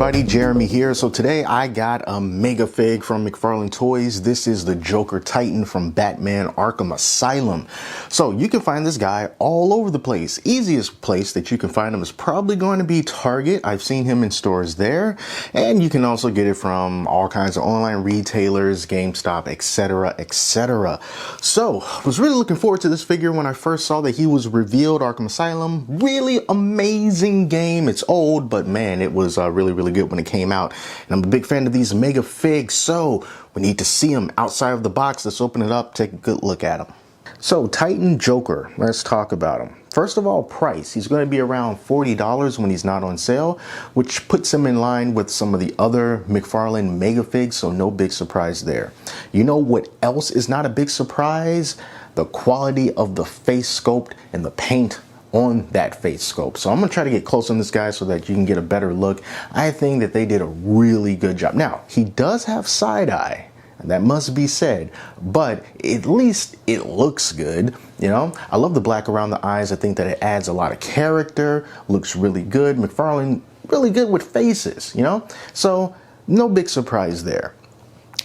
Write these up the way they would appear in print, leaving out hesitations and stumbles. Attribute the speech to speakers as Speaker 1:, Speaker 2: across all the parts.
Speaker 1: everybody, Jeremy here. So today I got a Megafig from McFarlane Toys. This is the Joker Titan from Batman Arkham Asylum. So you can find this guy all over the place. Easiest place that you can find him is probably going to be Target. I've seen him in stores there. And you can also get it from all kinds of online retailers, GameStop, etc, etc. So I was really looking forward to this figure when I first saw that he was revealed. Arkham Asylum, really amazing game. It's old, but man, it was really good when it came out. And I'm a big fan of these Megafigs, so we need to see them outside of the box. Let's open it up, take a good look at them. So Titan Joker, let's talk about him. First of all, price. He's going to be around $40 when he's not on sale, which puts him in line with some of the other McFarlane Megafigs, so no big surprise there. You know what else is not a big surprise? The quality of the face sculpt and the paint on that face sculpt. So I'm gonna try to get close on this guy so that you can get a better look. I think that they did a really good job. Now, he does have side eye, and that must be said, but at least it looks good. You know, I love the black around the eyes. I think that it adds a lot of character, looks really good. McFarlane, really good with faces, you know? So no big surprise there.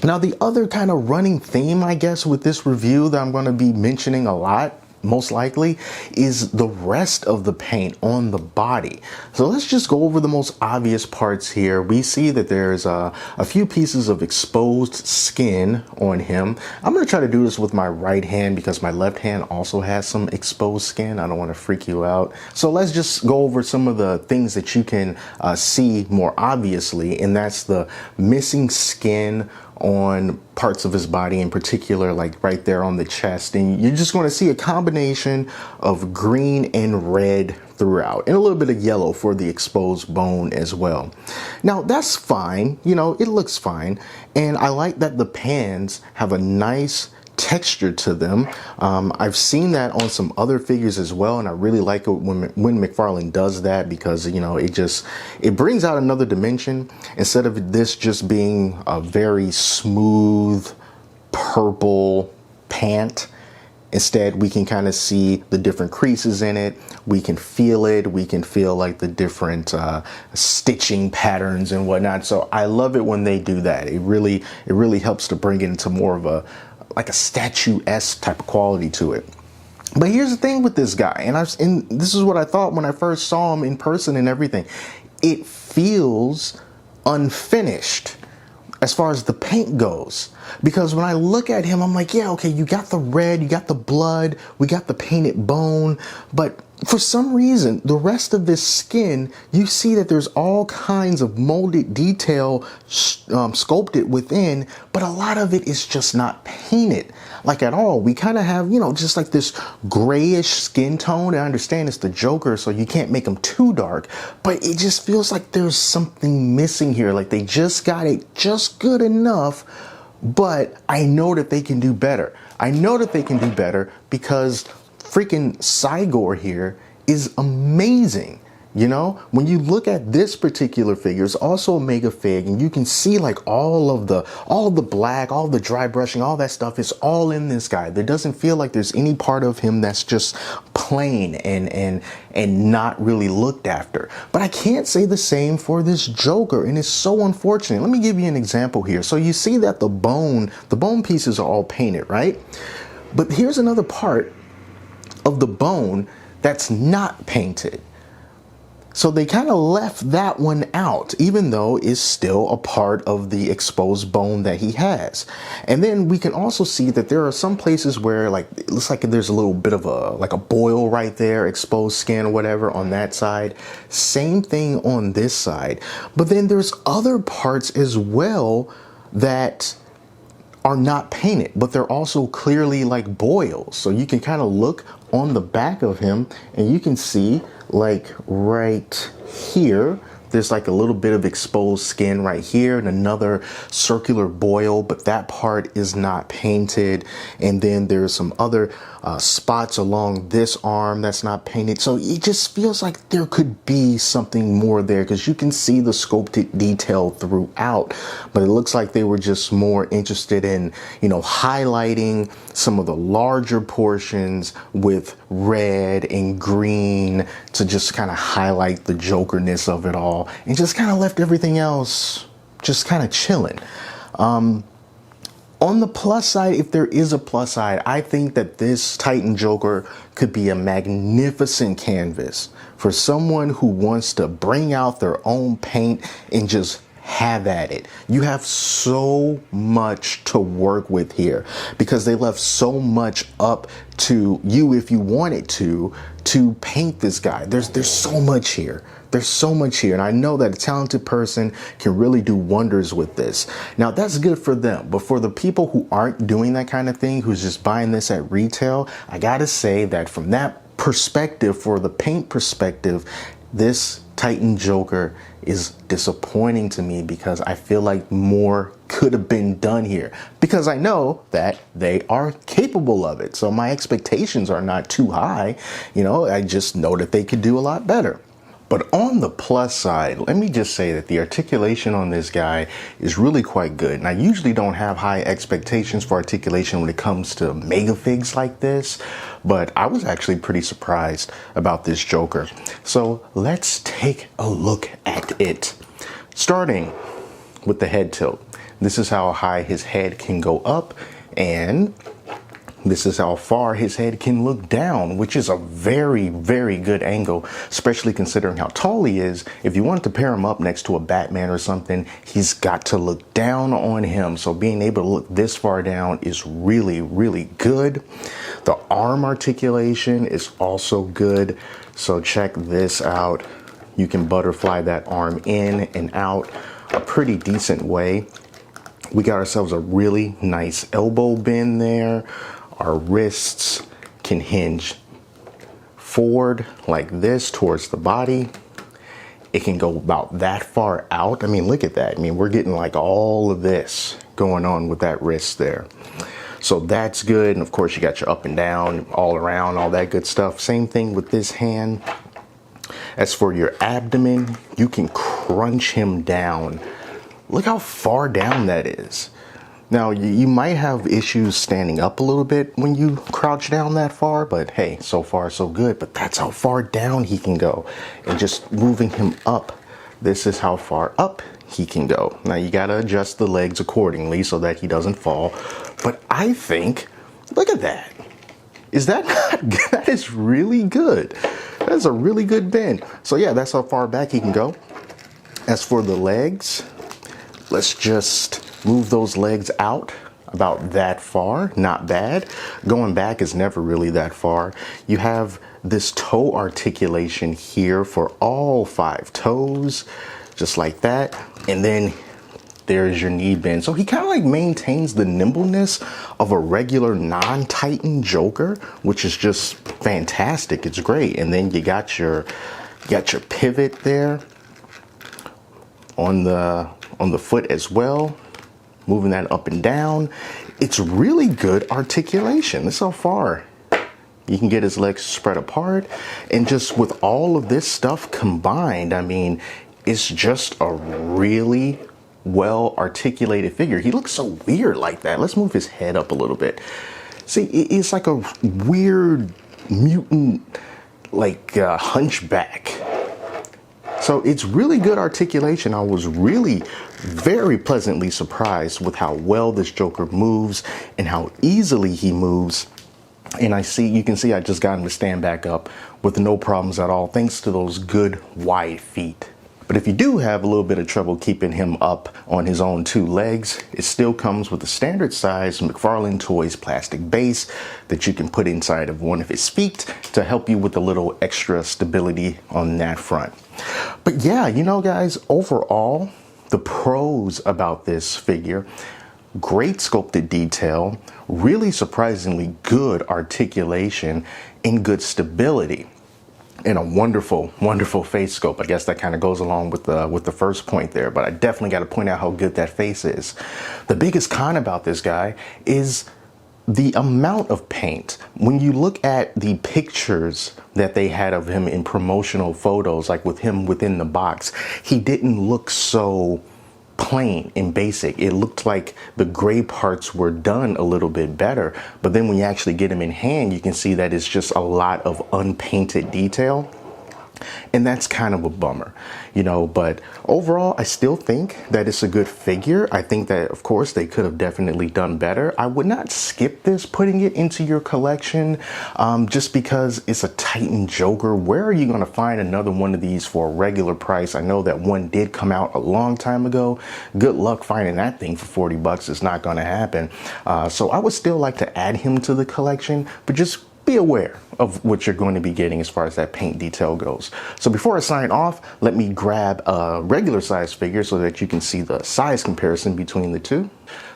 Speaker 1: Now, the other kind of running theme, I guess, with this review that I'm going to be mentioning a lot, most likely, is the rest of the paint on the body. So let's just go over the most obvious parts here. We see that there's a few pieces of exposed skin on him. I'm going to try to do this with my right hand because my left hand also has some exposed skin. I don't want to freak you out. So let's just go over some of the things that you can see more obviously, and that's the missing skin on parts of his body, in particular, like right there on the chest. And you're just going to see a combination of green and red throughout, and a little bit of yellow for the exposed bone as well. Now that's fine, you know, it looks fine. And I like that the pans have a nice texture to them. I've seen that on some other figures as well, and I really like it when McFarlane does that, because you know, it brings out another dimension. Instead of this just being a very smooth purple pant, instead we can kind of see the different creases in it. We can feel it. We can feel like the different stitching patterns and whatnot. So I love it when they do that. It really helps to bring it into more of a like a statuesque type of quality to it. But here's the thing with this guy, and this is what I thought when I first saw him in person and everything. It feels unfinished as far as the paint goes, because when I look at him, I'm like, yeah, okay, you got the red, you got the blood, we got the painted bone, but for some reason, the rest of this skin, you see that there's all kinds of molded detail sculpted within, but a lot of it is just not painted like at all. We kind of have, you know, just like this grayish skin tone. I understand it's the Joker, so you can't make him too dark, but it just feels like there's something missing here. Like they just got it just good enough, but I know that they can do better. I know that they can do better because freaking Cygor here is amazing. You know, when you look at this particular figure, it's also a Megafig, and you can see like all of the black, all the dry brushing, all that stuff is all in this guy. There doesn't feel like there's any part of him that's just plain and not really looked after. But I can't say the same for this Joker, and it's so unfortunate. Let me give you an example here. So you see that the bone pieces are all painted, right? But here's another part of the bone that's not painted. So they kind of left that one out, even though it's still a part of the exposed bone that he has. And then we can also see that there are some places where like it looks like there's a little bit of a boil right there, exposed skin or whatever on that side. Same thing on this side. But then there's other parts as well that are not painted, but they're also clearly like boils. So you can kind of look on the back of him and you can see like right here, there's like a little bit of exposed skin right here and another circular boil, but that part is not painted. And then there's some other spots along this arm that's not painted. So it just feels like there could be something more there, because you can see the sculpted detail throughout, but it looks like they were just more interested in, you know, highlighting some of the larger portions with red and green to just kind of highlight the Jokerness of it all. all, and just kind of left everything else just kind of chilling. On the plus side, if there is a plus side, I think that this Titan Joker could be a magnificent canvas for someone who wants to bring out their own paint and just have at it. You have so much to work with here because they left so much up to you if you wanted to paint this guy. There's so much here. There's so much here, and I know that a talented person can really do wonders with this. Now, that's good for them, but for the people who aren't doing that kind of thing, who's just buying this at retail, I gotta say that from that perspective, for the paint perspective, this Titan Joker is disappointing to me because I feel like more could have been done here because I know that they are capable of it. So my expectations are not too high. You know, I just know that they could do a lot better. But on the plus side, let me just say that the articulation on this guy is really quite good. And I usually don't have high expectations for articulation when it comes to Megafigs like this, but I was actually pretty surprised about this Joker. So let's take a look at it. Starting with the head tilt. This is how high his head can go up, and this is how far his head can look down, which is a very, very good angle, especially considering how tall he is. If you wanted to pair him up next to a Batman or something, he's got to look down on him. So being able to look this far down is really, really good. The arm articulation is also good. So check this out. You can butterfly that arm in and out a pretty decent way. We got ourselves a really nice elbow bend there. Our wrists can hinge forward like this towards the body. It can go about that far out. I mean, look at that. I mean, we're getting like all of this going on with that wrist there. So that's good. And of course, you got your up and down, all around, all that good stuff. Same thing with this hand. As for your abdomen, you can crunch him down. Look how far down that is. Now, you might have issues standing up a little bit when you crouch down that far, but hey, so far so good. But that's how far down he can go. And just moving him up, this is how far up he can go. Now, you got to adjust the legs accordingly so that he doesn't fall. But I think, look at that. Is that not good? That is really good. That's a really good bend. So yeah, that's how far back he can go. As for the legs, let's just move those legs out about that far. Not bad. Going back is never really that far. You have this toe articulation here for all 5 toes, just like that. And then there's your knee bend. So he kind of like maintains the nimbleness of a regular non-Titan Joker, which is just fantastic. It's great. And then you got your pivot there on the foot as well. Moving that up and down. It's really good articulation. This is how far you can get his legs spread apart. And just with all of this stuff combined, I mean, it's just a really well articulated figure. He looks so weird like that. Let's move his head up a little bit. See, it's like a weird mutant, like hunchback. So it's really good articulation. I was really very pleasantly surprised with how well this Joker moves and how easily he moves. And you can see I just got him to stand back up with no problems at all, thanks to those good wide feet. But if you do have a little bit of trouble keeping him up on his own 2 legs, it still comes with a standard size McFarlane Toys plastic base that you can put inside of one of his feet to help you with a little extra stability on that front. But yeah, you know, guys, overall, the pros about this figure: great sculpted detail, really surprisingly good articulation, and good stability. And a wonderful, wonderful face sculpt. I guess that kind of goes along with the first point there, but I definitely got to point out how good that face is. The biggest con about this guy is the amount of paint. When you look at the pictures that they had of him in promotional photos, like with him within the box, he didn't look so plain and basic. It looked like the gray parts were done a little bit better, but then when you actually get him in hand, you can see that it's just a lot of unpainted detail. And that's kind of a bummer, you know, but overall, I still think that it's a good figure. I think that, of course, they could have definitely done better. I would not skip this, putting it into your collection, just because it's a Titan Joker. Where are you going to find another one of these for a regular price? I know that one did come out a long time ago. Good luck finding that thing for 40 bucks. It's not going to happen. So I would still like to add him to the collection, but just be aware of what you're going to be getting as far as that paint detail goes. So before I sign off, let me grab a regular size figure so that you can see the size comparison between the two.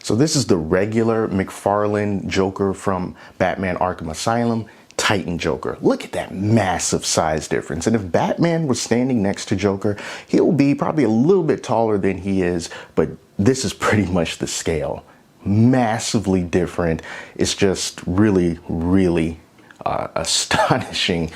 Speaker 1: So this is the regular McFarlane Joker from Batman Arkham Asylum. Titan Joker. Look at that massive size difference. And if Batman was standing next to Joker, he'll be probably a little bit taller than he is, but this is pretty much the scale. Massively different. It's just really, really astonishing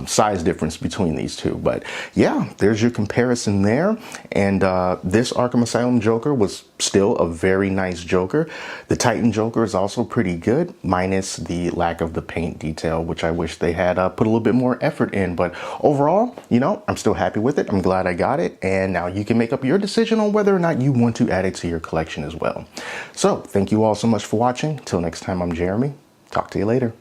Speaker 1: size difference between these two. But yeah, there's your comparison there. And this Arkham Asylum Joker was still a very nice Joker. The Titan Joker is also pretty good, minus the lack of the paint detail, which I wish they had put a little bit more effort in. But overall, you know, I'm still happy with it. I'm glad I got it. And now you can make up your decision on whether or not you want to add it to your collection as well. So thank you all so much for watching. Till next time, I'm Jeremy. Talk to you later.